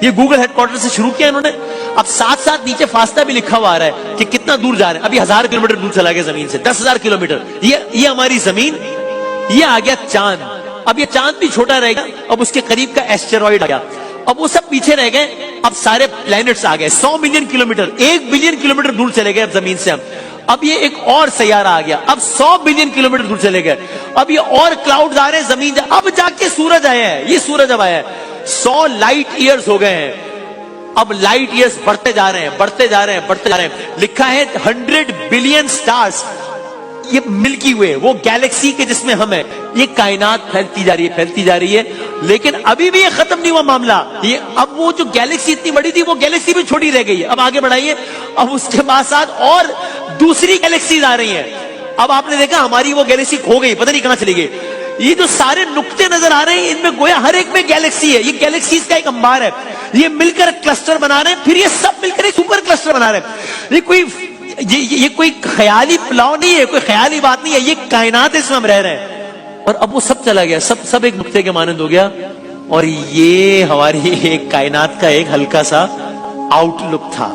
یہ Google head quarter سے شروع کیا انہوں نے. اب ساتھ ساتھ نیچے فاصلہ بھی لکھا ہوا آ رہا ہے کہ کتنا دور جا رہے ہیں. ابھی 1000 کلومیٹر دور چلا گیا زمین سے, 10,000 کلومیٹر. یہ ہماری زمین, یہ آ گیا چاند. اب یہ چاند بھی چھوٹا رہے گا, اب اس کے قریب کا ایسٹرائڈ آ گیا, اب وہ سب پیچھے رہ گئے. اب سارے پلانٹس آ گئے, 100 ملین کلومیٹر, 1 بلین کلومیٹر دور چلے گئے اب زمین سے. اب یہ ایک اور سیارہ آ گیا, اب 100 بلین کلومیٹر دور چلے گئے. اب یہ اور کلاؤڈز آ رہے ہیں زمین, اب جا کے سورج آیا ہے. یہ سورج اب آیا ہے, 100 لائٹ ایئرز ہو گئے ہیں. اب لائٹ ایئرز بڑھتے جا رہے ہیں, بڑھتے جا رہے ہیں, بڑھتے جا رہے ہیں. لکھا ہے 100 بلین سٹارز, یہ ملکی وے, وہ گیلیکسی کے جس میں ہم ہیں. یہ کائنات پھیلتی جا رہی ہے, پھیلتی جا رہی ہے. لیکن ابھی بھی یہ ختم نہیں ہوا معاملہ. یہ اب وہ جو گیلیکسی اتنی بڑی تھی, وہ گیلیکسی بھی چھوٹی رہ گئی ہے. اب آگے بڑھائیے, اب اس کے بعد ساتھ اور دوسری گیلیکسیز آ رہی ہیں. اب آپ نے دیکھا ہماری وہ گیلیکسی کھو گئی, پتہ نہیں کہاں چلی گئی. یہ جو سارے نقطے نظر آ رہے ہیں, ان میں گویا ہر ایک میں گیلیکسی ہے. یہ گیلیکسیز کا ایک انبار ہے. یہ مل کر کلسٹر بنا رہے ہیں, پھر یہ سب مل کر ایک سپر کلسٹر بنا رہے ہیں. یہ کوئی خیالی پلاؤ نہیں ہے, کوئی خیالی بات نہیں ہے. یہ کائنات ہے, اس میں ہم رہ رہے ہیں. اور اب وہ سب چلا گیا, سب ایک نقطے کے مانند ہو گیا. اور یہ ہماری ایک کائنات کا ایک ہلکا سا آؤٹ لک تھا.